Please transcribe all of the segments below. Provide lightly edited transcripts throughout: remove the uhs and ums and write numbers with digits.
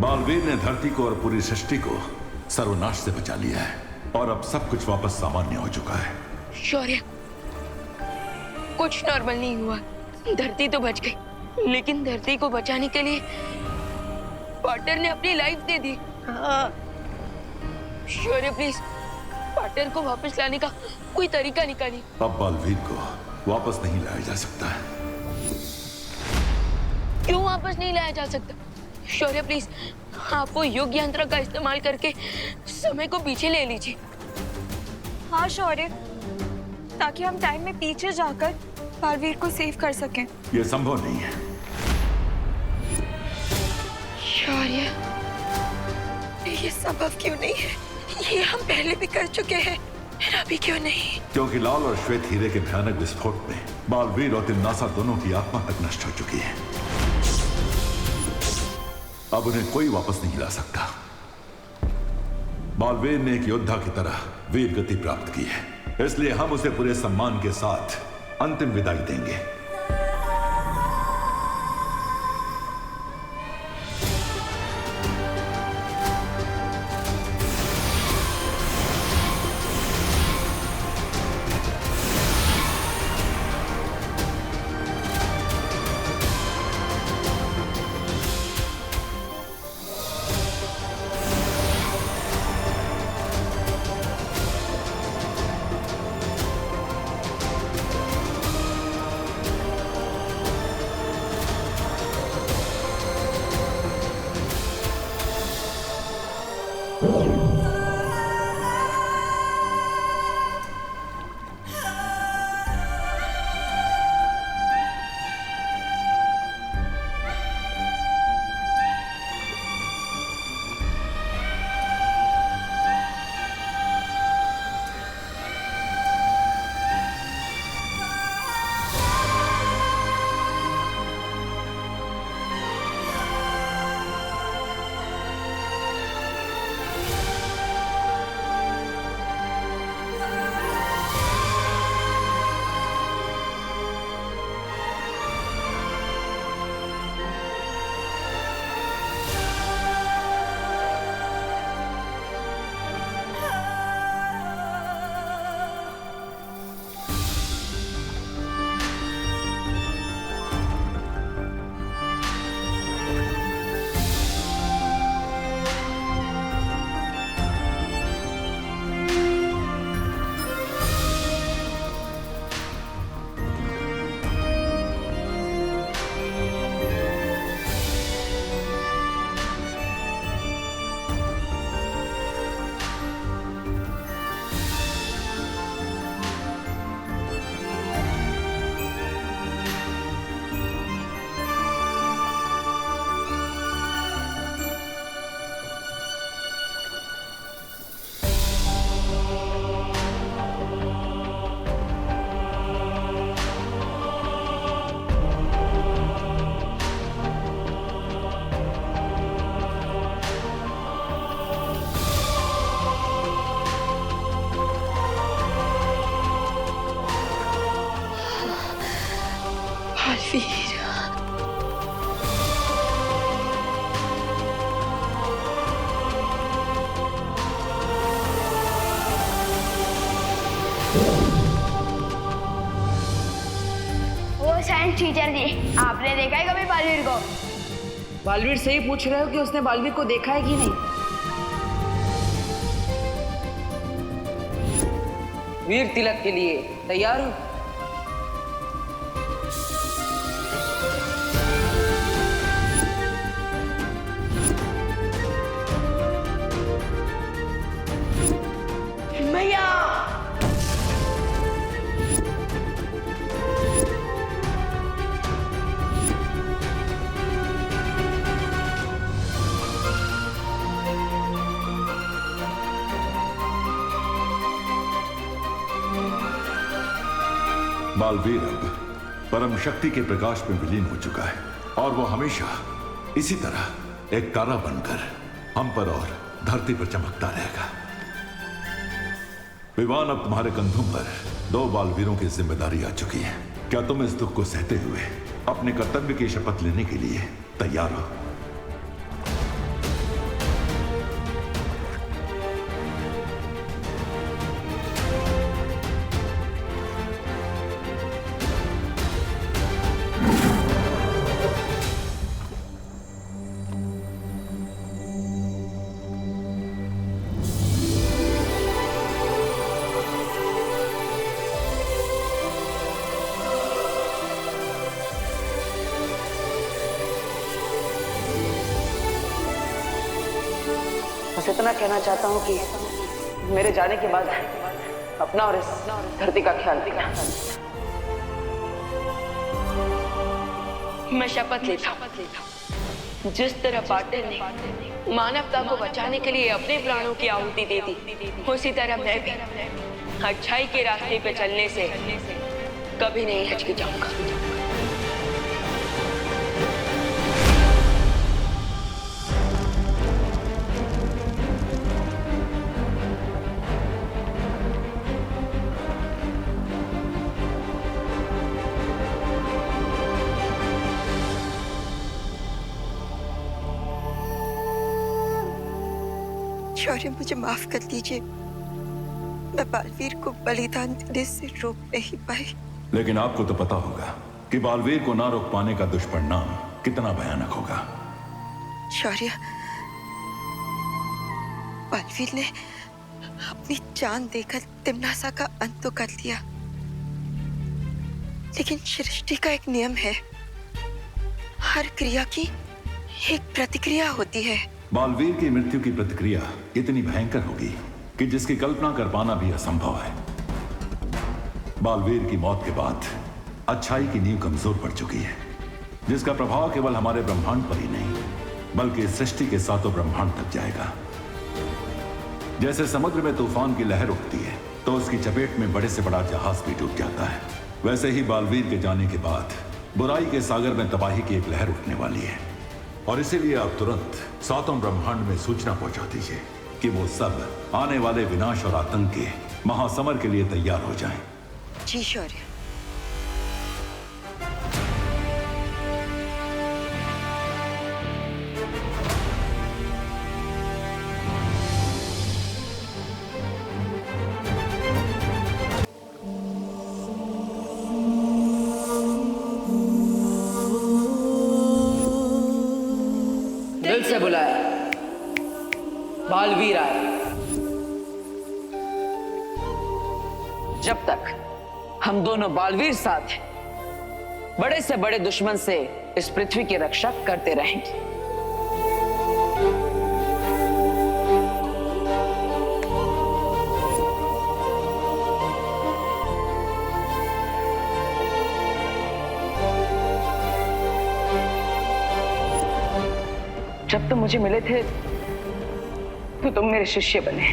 बालवीर ने धरती को और पूरी सृष्टि को सर्वनाश से बचा लिया है और अब सब कुछ वापस सामान्य हो चुका है। शौर्य, कुछ नॉर्मल नहीं हुआ। धरती तो बच गई, लेकिन धरती को बचाने के लिए पार्टनर ने अपनी life they the. Shaurya please, partner को वापस लाने का कोई तरीका निकालिए। अब बालवीर को वापस नहीं लाया जा सकता है। क्यों वापस नहीं लाया जा सकता? शौर्य प्लीज, आप वो युग यंत्र का इस्तेमाल करके समय को पीछे ले लीजिए। हाँ शौर्य, ताकि हम टाइम में पीछे जाकर बालवीर को सेव कर सकें। यह संभव नहीं है। शौर्य, ये संभव क्यों नहीं है? ये हम पहले भी कर चुके हैं, अभी क्यों नहीं? क्योंकि लाल और श्वेत हीरे के भयानक विस्फोट में बालवीर और तिन्नासा दोनों की आत्मा तक नष्ट हो चुकी है। अब उन्हें कोई वापस नहीं ला सकता। बालवीर ने एक योद्धा की तरह वीर गति प्राप्त की है, इसलिए हम उसे पूरे सम्मान के साथ अंतिम विदाई देंगे। बालवीर, वो साइंस टीचर जी, आपने देखा है कभी बालवीर को? बालवीर से ही पूछ रहे हो कि उसने बालवीर को देखा है कि नहीं? वीर तिलक के लिए तैयार हो? भैया, बालवीर अब परम शक्ति के प्रकाश में विलीन हो चुका है और वो हमेशा इसी तरह एक तारा बनकर हम पर और धरती पर चमकता रहेगा। विवान, अब तुम्हारे कंधों पर 2 बालवीरों की जिम्मेदारी आ चुकी है। क्या तुम इस दुख को सहते हुए अपने कर्तव्य की शपथ लेने के लिए तैयार हो? बस इतना कहना चाहता हूँ कि मेरे जाने के बाद अपना और इस धरती का ख्याल रखना। मैं शपथ लेता हूँ, जिस तरह पाटिल ने मानवता को बचाने के लिए अपने प्राणों की आहुति दे दी, उसी तरह मैं भी अच्छाई के रास्ते पे चलने से कभी नहीं हिचकिचाऊंगा। शौर्य, मुझे माफ कर दीजिए, मैं बालवीर को बलिदान देने से रोक नहीं पाई। लेकिन आपको तो पता होगा कि बालवीर को ना रोक पाने का दुष्परिणाम कितना भयानक होगा। शौर्य, बालवीर ने अपनी जान देकर तिम्नासा का अंत तो कर दिया, लेकिन सृष्टि का एक नियम है, हर क्रिया की एक प्रतिक्रिया होती है। बालवीर की मृत्यु की प्रतिक्रिया इतनी भयंकर होगी कि जिसकी कल्पना कर पाना भी असंभव है। बालवीर की मौत के बाद अच्छाई की नींव कमजोर पड़ चुकी है, जिसका प्रभाव केवल हमारे ब्रह्मांड पर ही नहीं बल्कि सृष्टि के सातों ब्रह्मांड तक जाएगा। जैसे समुद्र में तूफान की लहर उठती है तो उसकी चपेट में बड़े से बड़ा जहाज भी डूब जाता है, वैसे ही बालवीर के जाने के बाद बुराई के सागर में तबाही की एक लहर उठने वाली है। और इसीलिए आप तुरंत सातों ब्रह्मांड में सूचना पहुंचा दीजिए कि वो सब आने वाले विनाश और आतंक के महासमर के लिए तैयार हो जाएं। जी शौर्य। दिल से बुलाया, बालवीर आया। जब तक हम दोनों बालवीर साथ हैं, बड़े से बड़े दुश्मन से इस पृथ्वी की रक्षा करते रहेंगे। जब तुम मुझे मिले थे तो तुम मेरे शिष्य बने,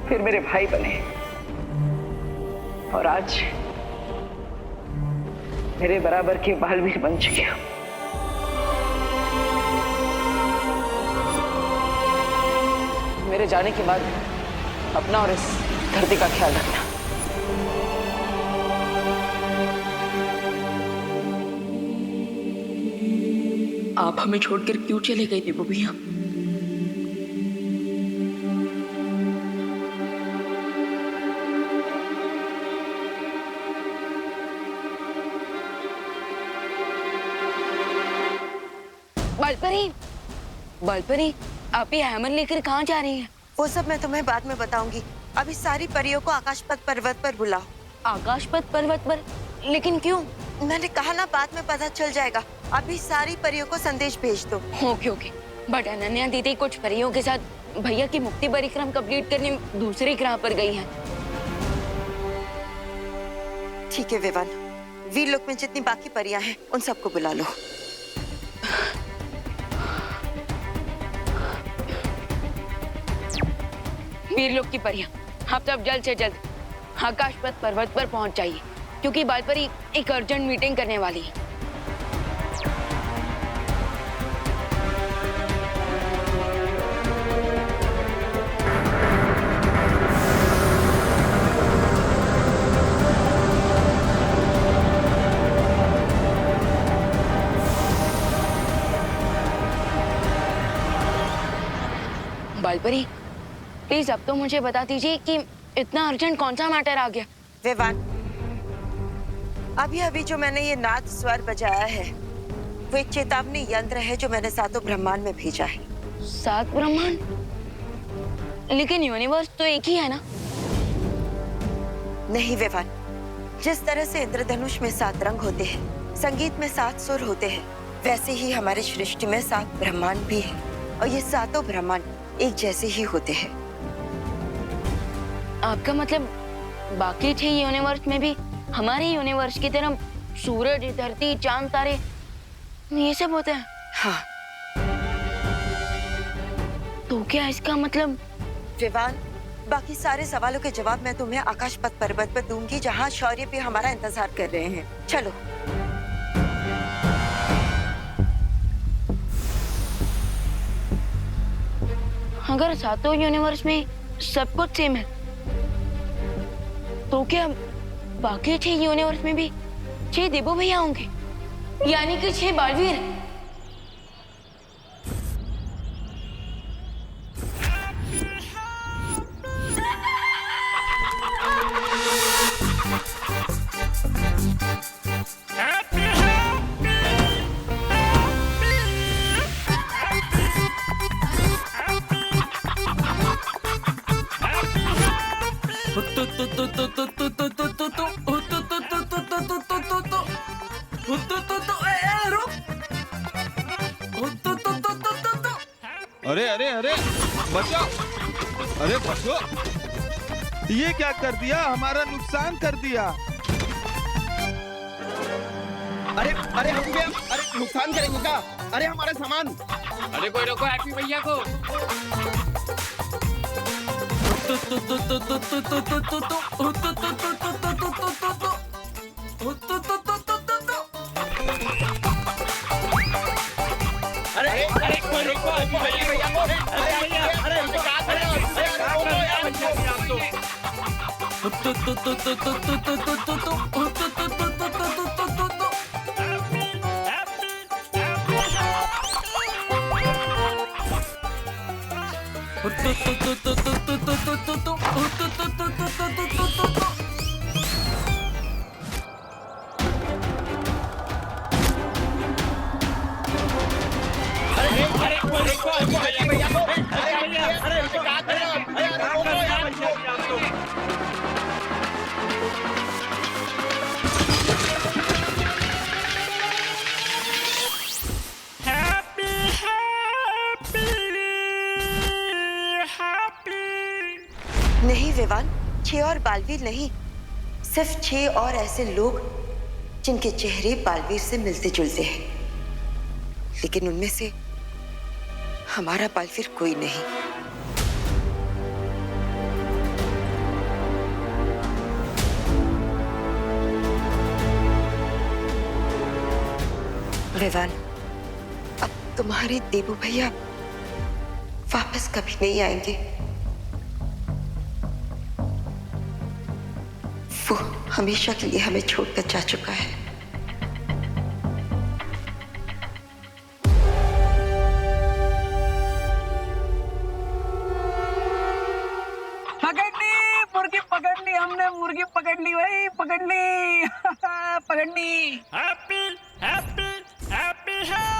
फिर मेरे भाई बने, और आज मेरे बराबर के बालवीर बन चुके हो। मेरे जाने के बाद अपना और इस धरती का ख्याल रखना। आप हमें छोड़कर क्यों चले गए थे भैया? बालपरी, बालपरी, आप ये हैमर लेकर कहाँ जा रही हैं? वो सब मैं तुम्हें बाद में बताऊंगी। अभी सारी परियों को आकाशपथ पर्वत पर बुलाओ। आकाशपथ पर्वत पर? लेकिन क्यों? मैंने कहा ना, बाद में पता चल जाएगा। अभी सारी परियों को संदेश भेज दो। Okay okay. बट अनन्या दीदी कुछ परियों के साथ भैया की मुक्ति परिक्रम कंप्लीट करने दूसरे ग्रह पर गई हैं। ठीक है विवान, वीरलोक में जितनी बाकी परियां हैं उन सबको बुला लो। वीरलोक की परियां, आप सब जल्द से जल्द आकाशपथ पर्वत पर पहुंच जाइए, क्योंकि बालपरी एक अर्जेंट मीटिंग करने वाली है। बालपरी, प्लीज अब तो मुझे बता दीजिए कि इतना अर्जेंट कौन सा मैटर आ गया? विवान, अभी अभी जो मैंने ये नाद स्वर बजाया है वो एक चेतावनी यंत्र है जो मैंने सातों ब्रह्मांड में भेजा है। 7 ब्रह्मांड? लेकिन यूनिवर्स तो एक ही है ना? नहीं विवान, जिस तरह से इंद्रधनुष में 7 रंग होते हैं, संगीत में 7 सुर होते हैं, वैसे ही हमारी सृष्टि में 7 ब्रह्मांड भी है। और ये सातों ब्रह्मांड एक जैसे ही होते हैं। आपका मतलब बाकी 6 यूनिवर्स में भी हमारे यूनिवर्स की तरह सूरज, धरती, चांद, तारे ये सब होते हैं? हाँ। तो क्या इसका मतलब? विवान, बाकी सारे सवालों के जवाब मैं तुम्हें आकाश पथ पर्वत पर दूंगी, जहाँ शौर्य भी हमारा इंतजार कर रहे हैं। चलो। अगर 7 यूनिवर्स में सब कुछ सेम है, तो क्या बाकी 6 यूनिवर्स में भी 6 देवो भैया होंगे, यानी कि 6 बालवीर? अरे अरे अरे बचो, अरे बचो, ये क्या कर दिया? हमारा नुकसान कर दिया। अरे अरे हम भी अरे नुकसान करेंगे क्या? अरे हमारा सामान। अरे कोई रोको हैप्पी भैया को। अरे अरे कोई रोको हैप्पी भैया को। अरे भैया, अरे क्या कर रहे हो? नहीं विवान, 6 और बालवीर नहीं, सिर्फ 6 और ऐसे लोग जिनके चेहरे बालवीर से मिलते जुलते हैं, लेकिन उनमें से हमारा बालवीर कोई नहीं। विवान, अब तुम्हारे देवू भैया वापस कभी नहीं आएंगे। वो हमेशा के लिए हमें छोड़कर जा चुका है। मुर्गी पकड़ ली हमने, मुर्गी पकड़ ली भाई, पकड़ ली। पकड़ ली। Happy happy happy happy.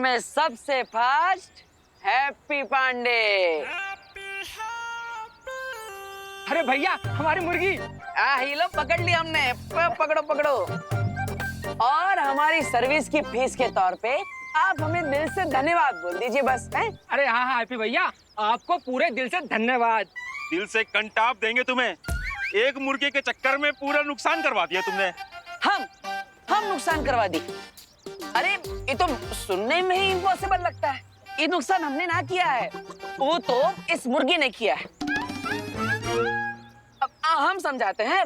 में सबसे फास्ट हैप्पी पांडे। अरे भैया हमारी मुर्गी। ये लो पकड़ ली हमने, पकड़ो पकड़ो। और हमारी सर्विस की फीस के तौर पे आप हमें दिल से धन्यवाद बोल दीजिए बस। हैं? अरे हाँ हाँ हैप्पी भैया, आपको पूरे दिल से धन्यवाद। दिल से कंटाप देंगे तुम्हें। एक मुर्गे के चक्कर में पूरा नुकसान करवा दिया तुमने। हम नुकसान करवा दी? अरे ये तो सुनने में ही इम्पॉसिबल लगता है। ये नुकसान हमने ना किया है, वो तो इस मुर्गी ने किया है। अब हम समझाते हैं।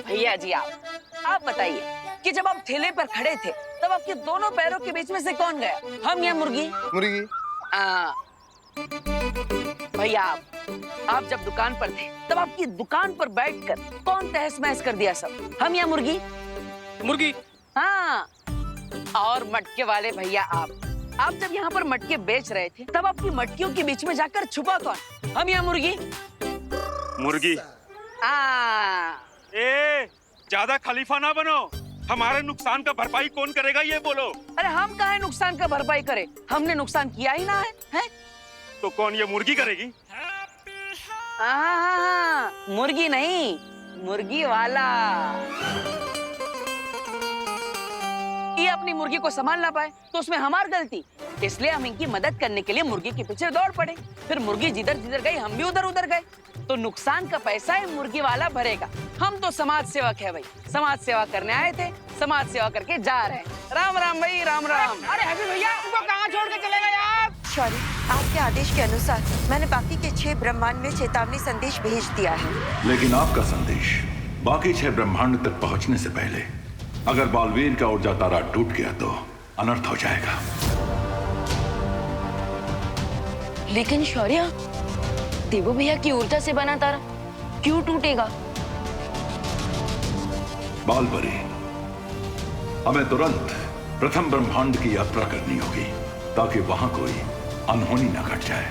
भैया जी आप बताइए कि जब आप ठेले पर खड़े थे तब आपके दोनों पैरों के बीच में से कौन गया, हम या मुर्गी? मुर्गी। भैया आप जब दुकान पर थे तब आपकी दुकान पर बैठकर कौन तहस महस कर दिया सब, हम या मुर्गी? मुर्गी। हाँ। और मटके वाले भैया आप आप जब यहाँ पर मटके बेच रहे थे तब आपकी मटकियों के बीच में जाकर छुपा कौन? हम या मुर्गी? मुर्गी। ए, ज्यादा खलीफा ना बनो। हमारे नुकसान का भरपाई कौन करेगा ये बोलो। अरे हम काहे नुकसान का भरपाई करें? हमने नुकसान किया ही ना है? तो कौन, ये मुर्गी करेगी? मुर्गी नहीं, मुर्गी वाला। ये अपनी मुर्गी को संभाल ना पाए तो उसमें हमारी गलती, इसलिए हम इनकी मदद करने के लिए मुर्गी के पीछे दौड़ पड़े। फिर मुर्गी जिधर जिधर गई हम भी उधर उधर गए, तो नुकसान का पैसा ही मुर्गी वाला भरेगा। हम तो समाज सेवक है भाई, समाज सेवा करने आए थे, समाज सेवा करके जा रहे हैं। राम राम भाई, राम राम। अरे हैप्पी भैया, उनको कहाँ छोड़ के चले गए आप? शौर्य, आपके आदेश के अनुसार मैंने बाकी के 6 ब्रह्मांड में चेतावनी संदेश भेज दिया है। लेकिन आपका संदेश बाकी 6 ब्रह्मांड तक पहुंचने से पहले अगर बालवीर का ऊर्जा तारा टूट गया तो अनर्थ हो जाएगा। लेकिन शौर्य, देवू भैया की ऊर्जा से बना तारा क्यों टूटेगा? बालपरी, हमें तुरंत प्रथम ब्रह्मांड की यात्रा करनी होगी ताकि वहां कोई अनहोनी न घट जाए।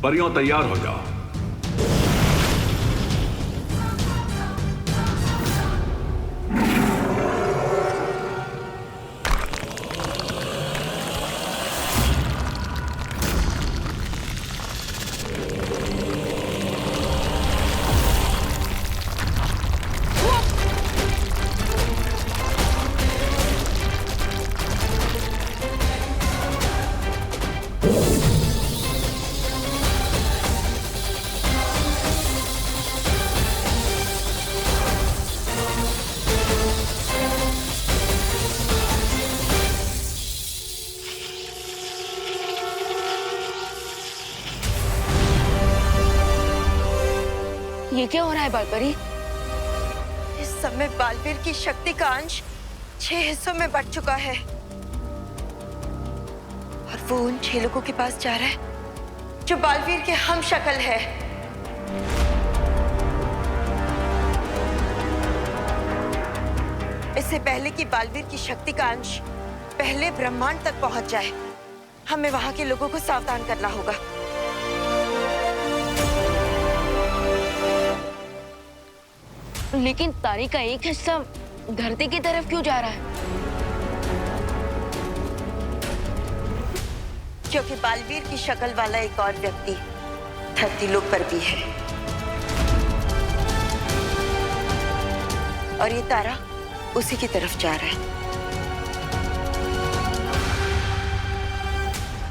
परियों, तैयार हो जाओ। ये क्या हो रहा है बालपरी? इस समय बालवीर की शक्ति का अंश 6 हिस्सों में बट चुका है और वो उन 6 लोगों के पास जा रहा है जो बालवीर के हम शक्ल है। इससे पहले कि बालवीर की शक्ति का अंश पहले ब्रह्मांड तक पहुंच जाए, हमें वहां के लोगों को सावधान करना होगा। लेकिन तारे का एक हिस्सा धरती की तरफ क्यों जा रहा है? क्योंकि बालवीर की शक्ल वाला एक और व्यक्ति धरती लोक पर भी है और ये तारा उसी की तरफ जा रहा है।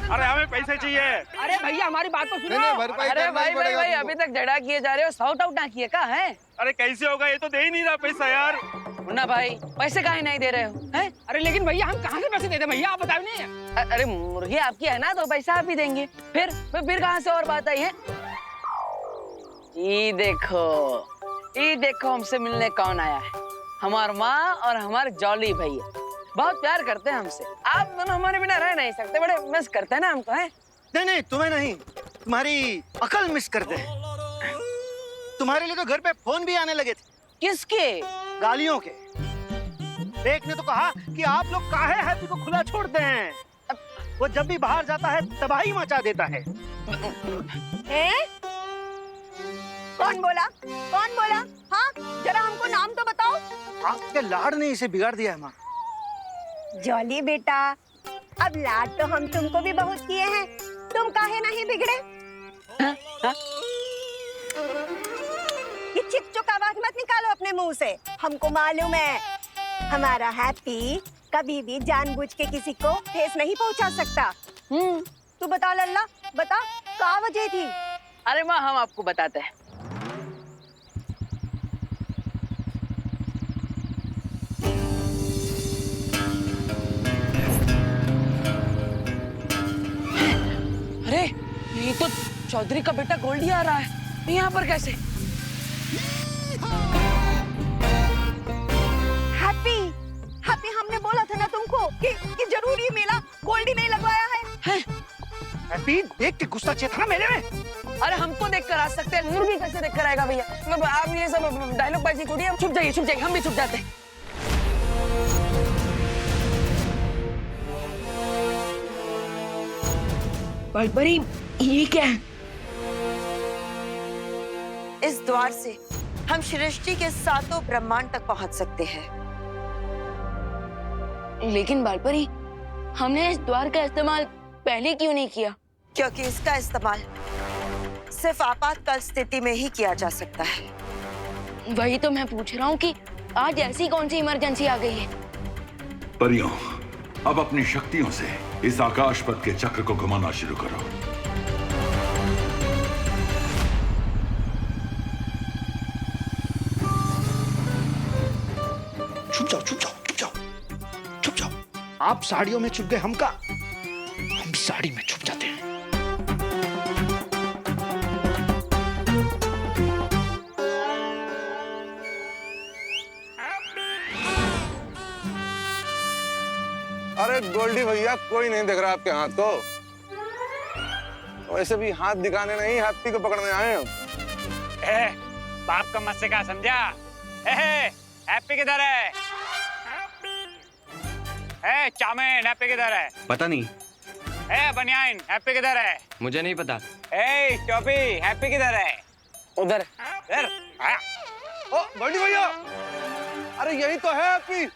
अरे हमें पैसे चाहिए। अरे भैया हमारी बात तो सुनो। अरे भाई अभी तक झगड़ा किए जा रहे हो, सॉर्ट आउट ना किए का है? अरे कैसे होगा, ये तो दे ही नहीं रहा पैसा यार। मुन्ना भाई, पैसे काहे नहीं दे रहे हो? हैं? अरे लेकिन भैया हम कहाँ से पैसे देते भैया, आप बताओ नहीं। अरे मुर्गी आपकी है ना, तो पैसा आप ही देंगे। फिर कहाँ से और बात आई है? ये देखो हमसे मिलने कौन आया है। हमार माँ और हमारे जॉली भैया बहुत प्यार करते हैं हमसे। आप दोनों हमारे बिना रह नहीं सकते, बड़े मिस करते हैं ना हमको। है नहीं, तुम्हें नहीं, तुम्हारी अकल मिस करते हैं। तुम्हारे लिए तो घर पे फोन भी आने लगे थे। किसके? गालियों के। एक ने तो कहा कि आप लोग काहे हैप्पी को खुला छोड़ते हैं, वो जब भी बाहर जाता है तबाही मचा देता है। कौन बोला? हाँ, जरा हमको नाम तो बताओ। आपके लाड ने इसे बिगाड़ दिया है माँ। जॉली बेटा, अब लाड तो हम तुमको भी बहुत किए हैं, तुम काहे नहीं बिगड़े? ये चिक-चुक आवाज मत निकालो अपने मुंह से। हमको मालूम है हमारा हैप्पी कभी भी जानबूझ के किसी को ठेस नहीं पहुंचा सकता। तू बता लल्ला, बता क्या वजह थी? अरे माँ, हम आपको बताते हैं। अरे ये तो चौधरी का बेटा गोल्डी आ रहा है, यहाँ पर कैसे? हैप्पी, हमने बोला था ना तुमको कि जरूर ये मेला गोल्डी ने लगवाया है। हैप्पी, देख के गुस्सा चाहिए था ना मेरे में। अरे हमको देखकर आ सकते हैं, मुर्गी कैसे देखकर आएगा भैया? आप ये सब डायलॉग बाजी छोड़िए, चुप जाइए, हम भी चुप जाते हैं। बलपरी, ये क्या है? इस द्वार से हम सृष्टि के सातों ब्रह्मांड तक पहुंच सकते हैं। लेकिन बलपरी, हमने इस द्वार का इस्तेमाल पहले क्यों नहीं किया? क्योंकि इसका इस्तेमाल सिर्फ आपातकाल स्थिति में ही किया जा सकता है। वही तो मैं पूछ रहा हूँ कि आज ऐसी कौन सी इमरजेंसी आ गई है? परियों, अब अपनी शक्तियों से इस आकाश पथ के चक्र को घुमाना शुरू करो। छुप जाओ, छुप जाओ, छुप जाओ, छुप जाओ। आप साड़ियों में छुप गए, हम भी साड़ी में छुप जाते हैं। अरे गोल्डी भैया, कोई नहीं देख रहा आपके हाथ को। वैसे भी हाथ दिखाने नहीं, हैप्पी को पकड़ने आए हम। बाप का मत से क्या समझा? हैप्पी किधर है? चाउमीन, हैप्पी किधर है? पता नहीं। बनियान, हैप्पी किधर है? मुझे नहीं पता। टोपी, हैप्पी किधर है? उधर। ओ गोल्डी भैया, अरे यही तो है हैप्पी।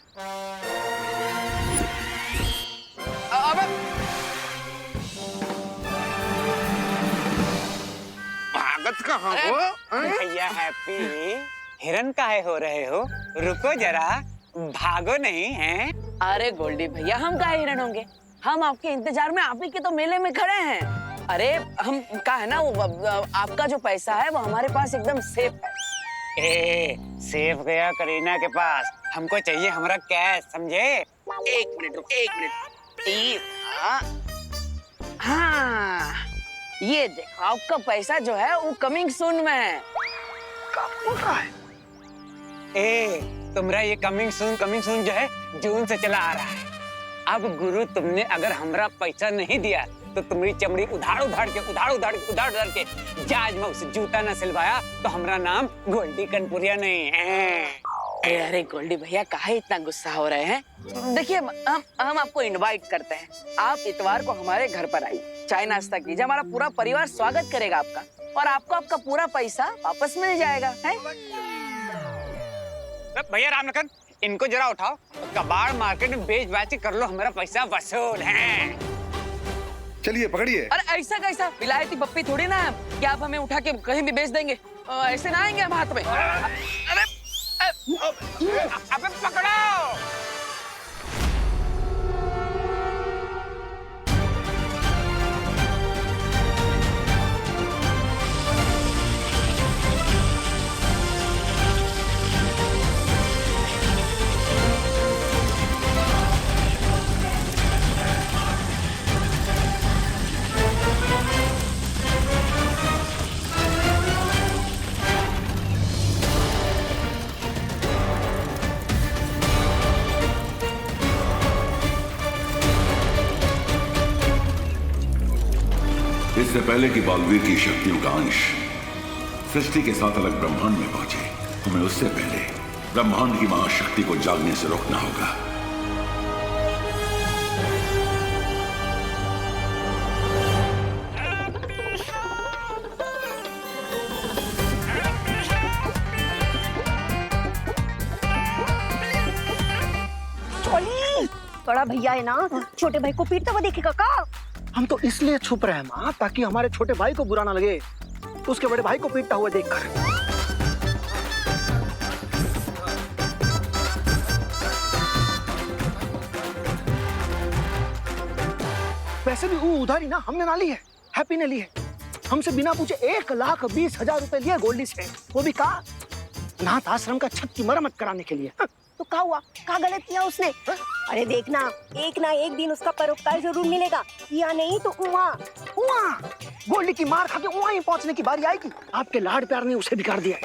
भागत कहाँ हो? भैया हैप्पी, हिरन काहे हो रहे हो? रुको जरा, भागो नहीं है? अरे गोल्डी भैया, हम काहे हिरन होंगे? हम आपके इंतजार में आप ही के तो मेले में खड़े हैं। अरे हम का है ना, वो आपका जो पैसा है वो हमारे पास एकदम सेफ है। सेफ गया करीना के पास, हमको चाहिए हमारा कैश, समझे? एक मिनट रुक, एक मिनट। हाँ, ये देखो आपका पैसा जो है वो कमिंग सून में है। तुम्हारा ये कमिंग सून जो है जून से चला आ रहा है। अब गुरु, तुमने अगर हमारा पैसा नहीं दिया तो तुम्हारी चमड़ी उधार उधार के जहाज में उसे जूता न सिलवाया तो हमारा नाम गोल्डी कनपुरिया नहीं है। अरे गोल्डी भैया, काहे इतना गुस्सा हो रहे हैं? देखिए, हम आपको इनवाइट करते हैं। आप इतवार को हमारे घर पर आइए, चाय नाश्ता कीजिए, हमारा पूरा परिवार स्वागत करेगा आपका, और आपको आपका पूरा पैसा वापस मिल जाएगा। है भैया राम लखन, इनको जरा उठाओ, कबाड़ मार्केट में बेच बाच कर लो, हमारा पैसा वसूल है। चलिए पकड़िए। अरे ऐसा कैसा, विलायती पप्पी थोड़ी ना है कि आप हमें उठा के कहीं भी बेच देंगे। ऐसे ना आएंगे हम हाथ में। अबे पकड़ो। इससे पहले कि बालवीर की शक्तियों का अंश सृष्टि के साथ अलग ब्रह्मांड में पहुंचे, हमें उससे पहले ब्रह्मांड की महाशक्ति को जागने से रोकना होगा। बड़ा भैया है ना, छोटे भाई को पीटता हुआ देखेगा का? हम तो इसलिए छुप रहे हैं माँ, ताकि हमारे छोटे भाई को बुरा ना लगे उसके बड़े भाई को पीटता हुआ देखकर। वैसे भी वो उधारी ना हमने ना ली है, हैप्पी ने ली है। हमसे बिना पूछे 1,20,000 रुपए लिए गोल्डी से, वो भी कहा अनाथ आश्रम का छत की मरम्मत कराने के लिए। तो क्या हुआ, क्या गलत किया उसने? अरे देखना, एक ना एक दिन उसका परोपकार जरूर मिलेगा, या नहीं तो गोल्डी की मार खा के वहीं पहुंचने की बारी आएगी। आपके लाड प्यार ने उसे बिगाड़ दिया।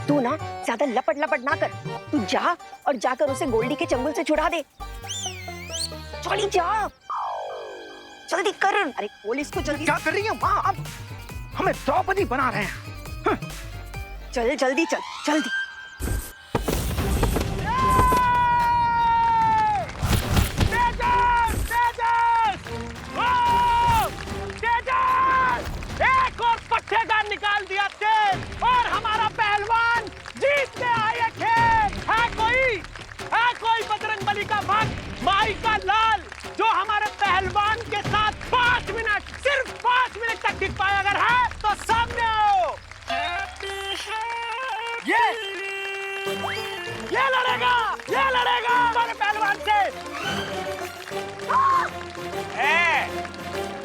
तू ना ज्यादा लपट ना कर, तू जा और जाकर उसे गोल्डी के चंगुल से छुड़ा दे। चली जा, जल्दी कर। अरे पुलिस को जल्दी। क्या कर रही है माँ? अब हमें द्रौपदी बना रहे हैं। चल जल्दी, चल जल्दी। भाई का लाल जो हमारे पहलवान के साथ 5 मिनट, सिर्फ 5 मिनट तक टिक पाया अगर है तो सामने आओ। ये लड़ेगा हमारे पहलवान से।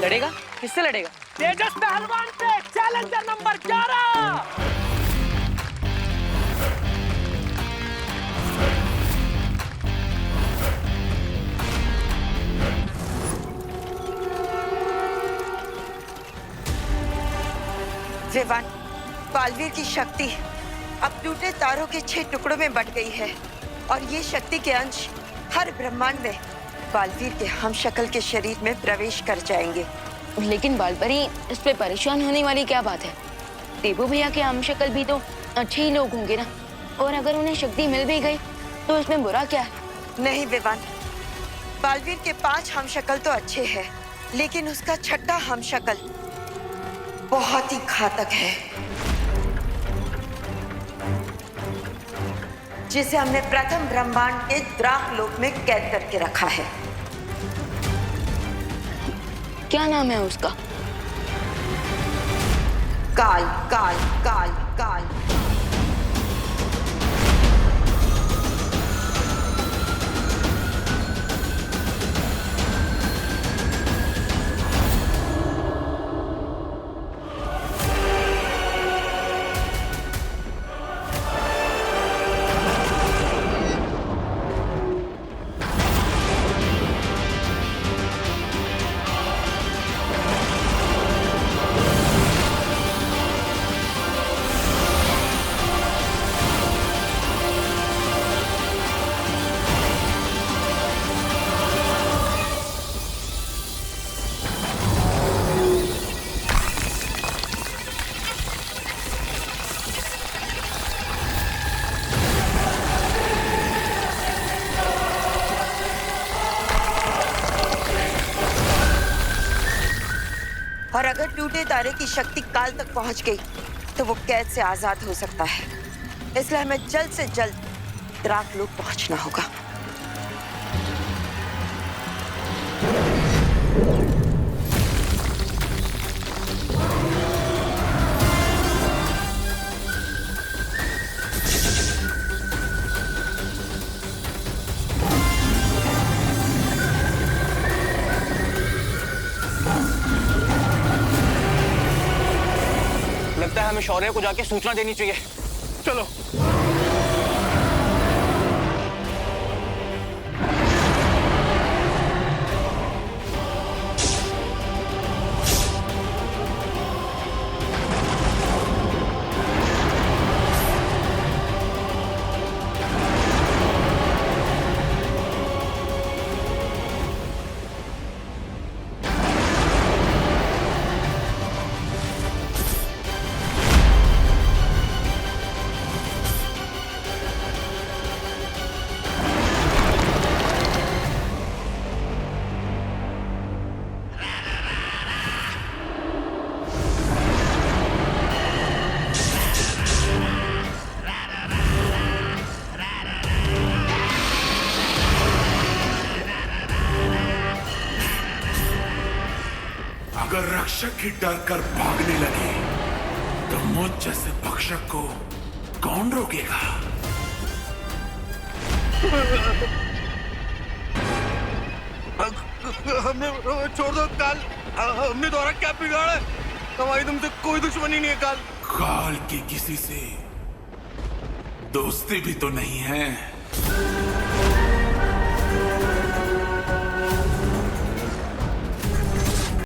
लड़ेगा? किससे लड़ेगा? तेजस पहलवान से, चैलेंजर नंबर 11। विवान, बालवीर की शक्ति अब टूटे तारों के 6 टुकड़ों में बट गई है और ये शक्ति के अंश हर ब्रह्मांड में बालवीर के हमशक्ल के शरीर में प्रवेश कर जाएंगे। लेकिन बालपरी, इस पे परेशान होने वाली क्या बात है? देवू भैया के हमशक्ल भी तो अच्छे ही लोग होंगे ना, और अगर उन्हें शक्ति मिल भी गई तो इसमें बुरा क्या है? नहीं विवान, बालवीर के 5 हमशक्ल तो अच्छे हैं, लेकिन उसका 6ठा हमशक्ल बहुत ही घातक है, जिसे हमने प्रथम ब्रह्मांड के द्राक लोक में कैद करके रखा है। क्या नाम है उसका? काल काल काल काल। और अगर टूटे तारे की शक्ति काल तक पहुंच गई तो वो कैद से आजाद हो सकता है, इसलिए हमें जल्द से जल्द द्राक लोक पहुंचना होगा। लगता है हमें शौर्य को जाके सूचना देनी चाहिए। चलो। अगर रक्षक ही डर कर भागने लगे तो मुझ जैसे भक्षक को कौन रोकेगा? हमने छोड़ दो काल, हमने तुम्हारा क्या बिगाड़ा है? हमारी तुमसे कोई दुश्मनी नहीं है काल। काल की किसी से दोस्ती भी तो नहीं है।